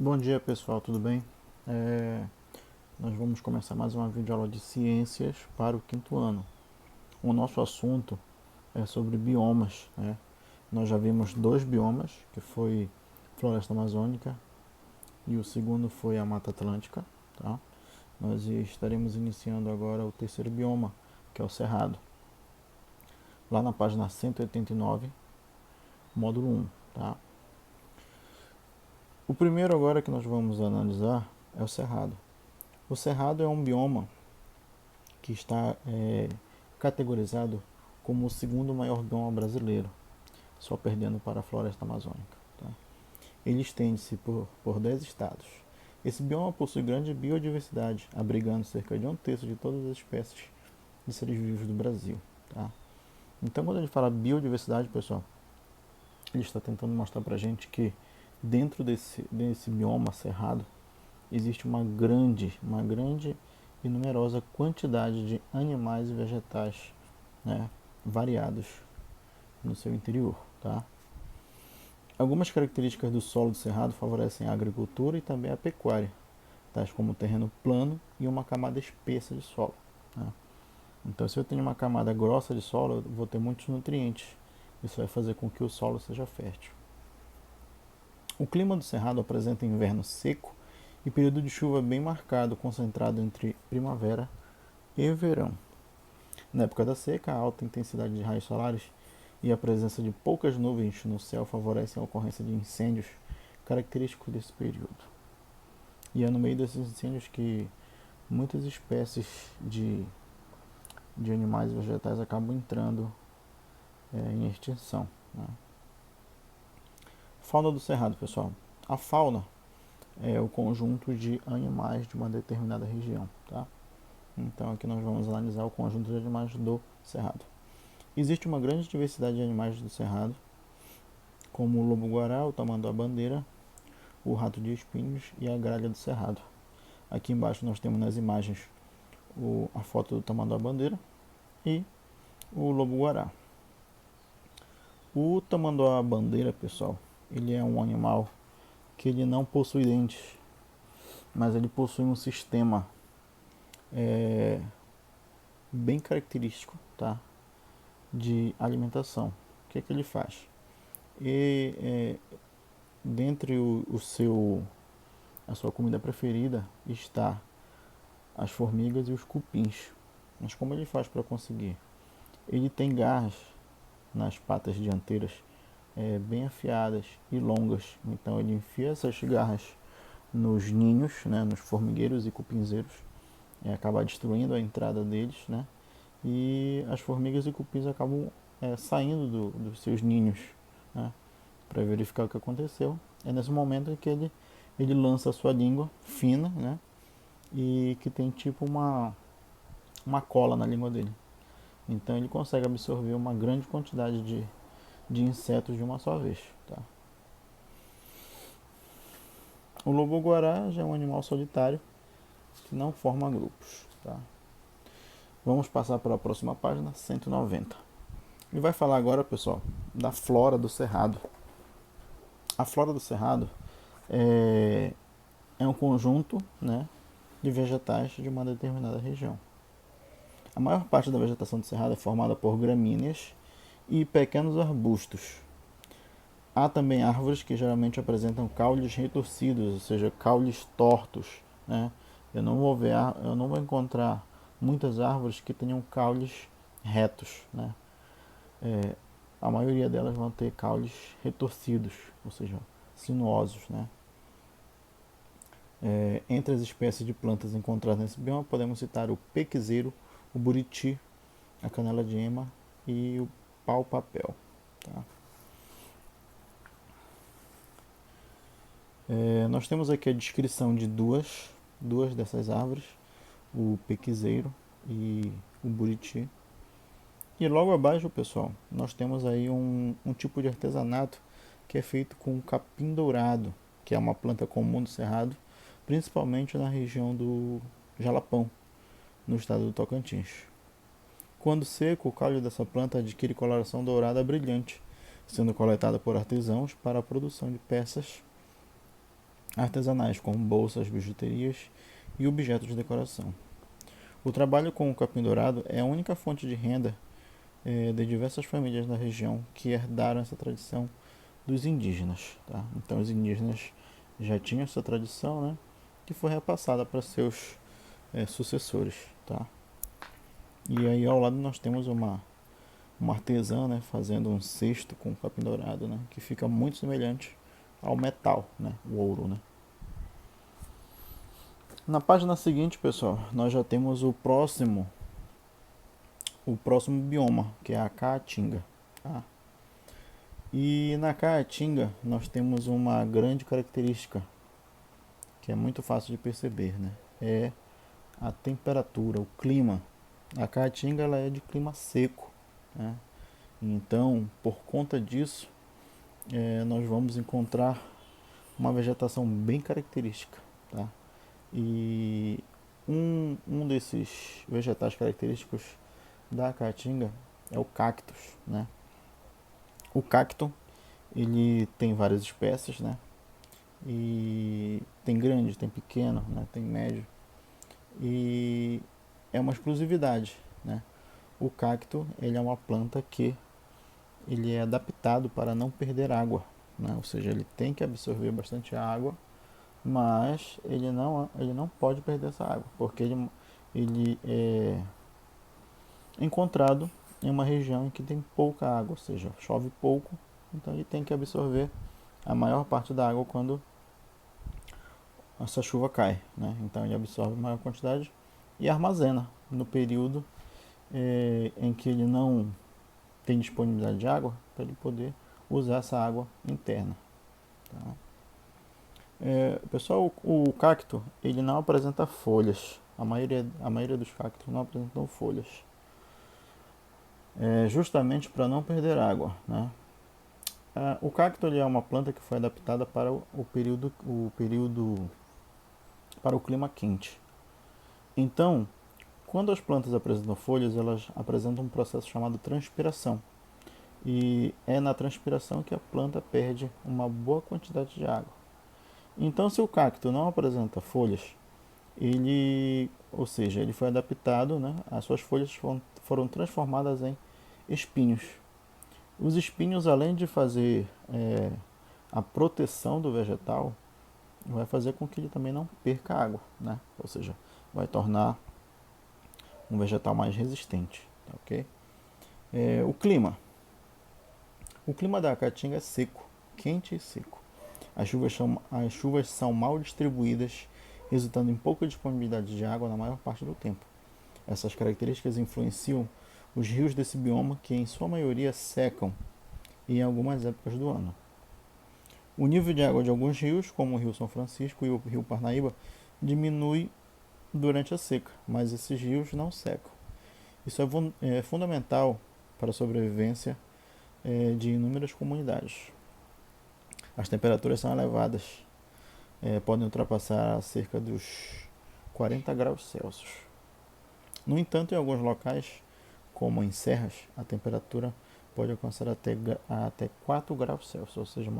Bom dia pessoal, tudo bem? Nós vamos começar mais uma videoaula de ciências para o quinto ano. O nosso assunto é sobre biomas, né? Nós já vimos dois biomas, que foi Floresta Amazônica e o segundo foi a Mata Atlântica, tá? Nós estaremos iniciando agora o terceiro bioma, que é o Cerrado. Lá na página 189, módulo 1, tá? O primeiro agora que nós vamos analisar é o Cerrado. O Cerrado é um bioma que está categorizado como o segundo maior bioma brasileiro, só perdendo para a floresta amazônica. Tá? Ele estende-se por 10 estados. Esse bioma possui grande biodiversidade, abrigando cerca de um terço de todas as espécies de seres vivos do Brasil. Tá? Então, quando ele fala biodiversidade, pessoal, ele está tentando mostrar para a gente que dentro desse bioma cerrado existe uma grande e numerosa quantidade de animais e vegetais, né, variados no seu interior. Tá? Algumas características do solo do cerrado favorecem a agricultura e também a pecuária, tais como terreno plano e uma camada espessa de solo. Né? Então, se eu tenho uma camada grossa de solo, eu vou ter muitos nutrientes. Isso vai fazer com que o solo seja fértil. O clima do cerrado apresenta inverno seco e período de chuva bem marcado, concentrado entre primavera e verão. Na época da seca, a alta intensidade de raios solares e a presença de poucas nuvens no céu favorecem a ocorrência de incêndios característicos desse período. E é no meio desses incêndios que muitas espécies de animais e vegetais acabam entrando em extinção. Né? Fauna do cerrado, pessoal. A fauna é o conjunto de animais de uma determinada região. Tá? Então aqui nós vamos analisar o conjunto de animais do cerrado. Existe uma grande diversidade de animais do cerrado, como o lobo-guará, o tamanduá-bandeira, o rato de espinhos e a gralha do cerrado. Aqui embaixo nós temos nas imagens a foto do tamanduá-bandeira e o lobo-guará. O tamanduá-bandeira, pessoal, ele é um animal que ele não possui dentes, mas ele possui um sistema é, bem característico, tá, de alimentação. O que é que ele faz? Dentre a sua comida preferida está as formigas e os cupins. Mas como ele faz para conseguir? Ele tem garras nas patas dianteiras bem afiadas e longas. Então ele enfia essas garras nos ninhos, né, nos formigueiros e cupinzeiros, e acaba destruindo a entrada deles, né? E as formigas e cupins acabam saindo dos seus ninhos, né, para verificar o que aconteceu. É nesse momento que ele lança a sua língua fina, né, e que tem tipo uma cola na língua dele. Então ele consegue absorver uma grande quantidade de insetos de uma só vez. Tá? O lobo-guará já é um animal solitário que não forma grupos. Tá? Vamos passar para a próxima página, 190. Ele vai falar agora, pessoal, da flora do cerrado. A flora do cerrado é um conjunto, né, de vegetais de uma determinada região. A maior parte da vegetação do cerrado é formada por gramíneas e pequenos arbustos. Há também árvores que geralmente apresentam caules retorcidos, ou seja, caules tortos. Né? Eu não vou encontrar muitas árvores que tenham caules retos. Né? A maioria delas vão ter caules retorcidos, ou seja, sinuosos. Né? Entre as espécies de plantas encontradas nesse bioma, podemos citar o pequizeiro, o buriti, a canela de ema e o pau-papel. Tá? Nós temos aqui a descrição de duas dessas árvores, o pequizeiro e o buriti. E logo abaixo, pessoal, nós temos aí um tipo de artesanato que é feito com capim dourado, que é uma planta comum do cerrado, principalmente na região do Jalapão, no estado do Tocantins. Quando seco, o caule dessa planta adquire coloração dourada brilhante, sendo coletada por artesãos para a produção de peças artesanais, como bolsas, bijuterias e objetos de decoração. O trabalho com o capim-dourado é a única fonte de renda de diversas famílias da região que herdaram essa tradição dos indígenas. Tá? Então, os indígenas já tinham essa tradição, né, que foi repassada para seus sucessores. Tá? E aí, ao lado, nós temos uma artesã, né, fazendo um cesto com capim dourado, né, que fica muito semelhante ao metal, né, o ouro. Né. Na página seguinte, pessoal, nós já temos o próximo bioma, que é a Caatinga. Tá? E na Caatinga nós temos uma grande característica que é muito fácil de perceber, né? É a temperatura, o clima. A Caatinga ela é de clima seco, né? Então, por conta disso, nós vamos encontrar uma vegetação bem característica, tá? E um desses vegetais característicos da Caatinga é o cactus, né? O cacto, ele tem várias espécies, né? E tem grande, tem pequeno, né? Tem médio. E é uma exclusividade, né? O cacto, ele é uma planta que ele é adaptado para não perder água, né? Ou seja, ele tem que absorver bastante água, mas ele não pode perder essa água, porque ele é encontrado em uma região em que tem pouca água, ou seja, chove pouco, então ele tem que absorver a maior parte da água quando essa chuva cai, né? Então ele absorve maior quantidade e armazena no período em que ele não tem disponibilidade de água para ele poder usar essa água interna. Tá? Pessoal, o cacto ele não apresenta folhas. A maioria dos cactos não apresentam folhas, justamente para não perder água, né? O cacto ele é uma planta que foi adaptada para o período para o clima quente. Então, quando as plantas apresentam folhas, elas apresentam um processo chamado transpiração. E é na transpiração que a planta perde uma boa quantidade de água. Então, se o cacto não apresenta folhas, ou seja, ele foi adaptado, né? As suas folhas foram transformadas em espinhos. Os espinhos, além de fazer a proteção do vegetal, vai fazer com que ele também não perca água, né? Ou seja, vai tornar um vegetal mais resistente, tá, ok? O clima. O clima da Caatinga é seco, quente e seco. As chuvas são mal distribuídas, resultando em pouca disponibilidade de água na maior parte do tempo. Essas características influenciam os rios desse bioma, que em sua maioria secam em algumas épocas do ano. O nível de água de alguns rios, como o Rio São Francisco e o Rio Parnaíba, diminui durante a seca, mas esses rios não secam. Isso é fundamental para a sobrevivência de inúmeras comunidades. As temperaturas são elevadas, podem ultrapassar cerca dos 40 graus Celsius. No entanto, em alguns locais, como em serras, a temperatura pode alcançar até 4 graus Celsius, ou seja,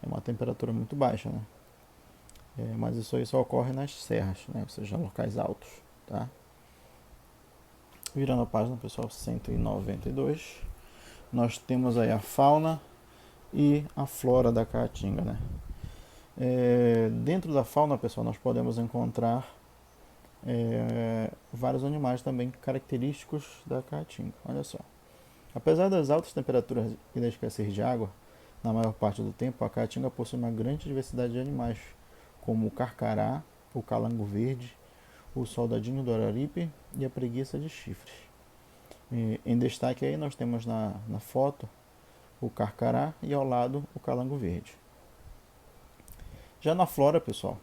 é uma temperatura muito baixa, né? Mas isso aí só ocorre nas serras, né? Ou seja, locais altos, tá? Virando a página, pessoal, 192, nós temos aí a fauna e a flora da Caatinga, né? Dentro da fauna, pessoal, nós podemos encontrar vários animais também característicos da Caatinga. Olha só. Apesar das altas temperaturas e da escassez de água, na maior parte do tempo, a Caatinga possui uma grande diversidade de animais, como o carcará, o calango verde, o soldadinho do araripe e a preguiça de chifres. Em destaque aí nós temos na foto o carcará e ao lado o calango verde. Já na flora, pessoal,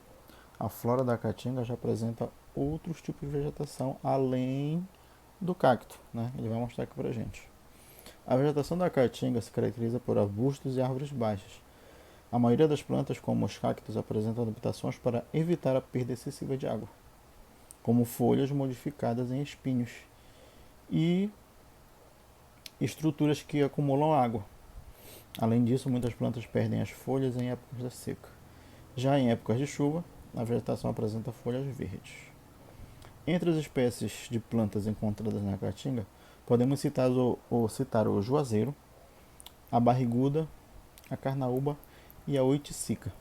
a flora da Caatinga já apresenta outros tipos de vegetação além do cacto, né? Ele vai mostrar aqui pra gente. A vegetação da Caatinga se caracteriza por arbustos e árvores baixas. A maioria das plantas, como os cactos, apresentam adaptações para evitar a perda excessiva de água, como folhas modificadas em espinhos e estruturas que acumulam água. Além disso, muitas plantas perdem as folhas em épocas da seca. Já em épocas de chuva, a vegetação apresenta folhas verdes. Entre as espécies de plantas encontradas na Caatinga, podemos citar o juazeiro, a barriguda, a carnaúba e a oiticica.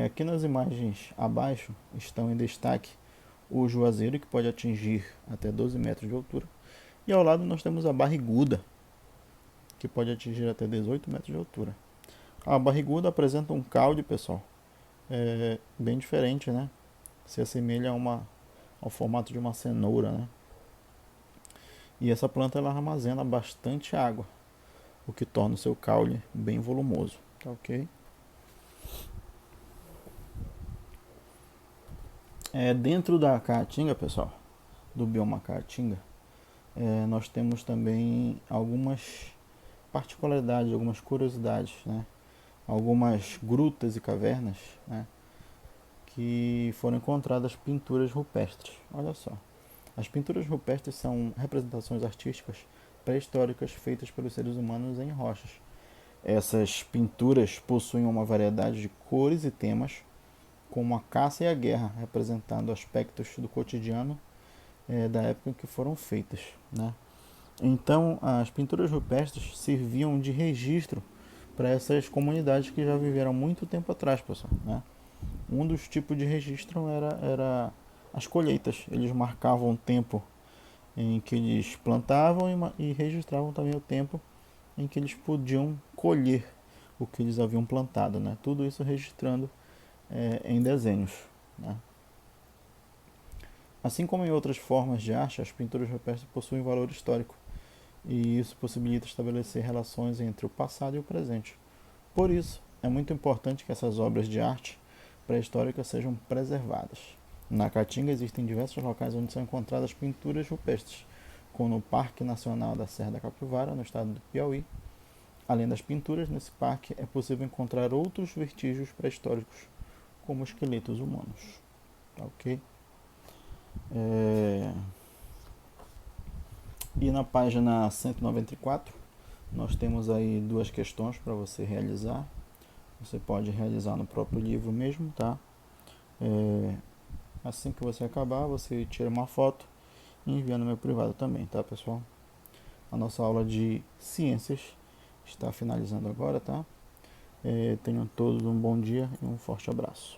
Aqui nas imagens abaixo estão em destaque o juazeiro, que pode atingir até 12 metros de altura, e ao lado nós temos a barriguda, que pode atingir até 18 metros de altura. A barriguda apresenta um caule, pessoal, bem diferente, né? Se assemelha ao formato de uma cenoura, né? E essa planta ela armazena bastante água, o que torna o seu caule bem volumoso, tá ok? Dentro da caatinga, pessoal, do bioma caatinga, nós temos também algumas particularidades, algumas curiosidades, né? Algumas grutas e cavernas, né? Que foram encontradas pinturas rupestres. Olha só, as pinturas rupestres são representações artísticas pré-históricas feitas pelos seres humanos em rochas. Essas pinturas possuem uma variedade de cores e temas, como a caça e a guerra, representando aspectos do cotidiano da época em que foram feitas, né? Então, as pinturas rupestres serviam de registro para essas comunidades que já viveram muito tempo atrás, pessoal, né? Um dos tipos de registro era as colheitas. Eles marcavam o tempo em que eles plantavam e registravam também o tempo em que eles podiam colher o que eles haviam plantado, né? Tudo isso registrando em desenhos, né? Assim como em outras formas de arte, as pinturas rupestres possuem valor histórico, e isso possibilita estabelecer relações entre o passado e o presente. Por isso, é muito importante que essas obras de arte pré-históricas sejam preservadas. Na Caatinga existem diversos locais onde são encontradas pinturas rupestres, como no Parque Nacional da Serra da Capivara, no estado do Piauí. Além das pinturas, nesse parque é possível encontrar outros vestígios pré-históricos, como esqueletos humanos. Ok? E na página 194, nós temos aí duas questões para você realizar. Você pode realizar no próprio livro mesmo, tá? Assim que você acabar, você tira uma foto e envia no meu privado também, tá, pessoal? A nossa aula de ciências está finalizando agora, tá? Tenham todos um bom dia e um forte abraço.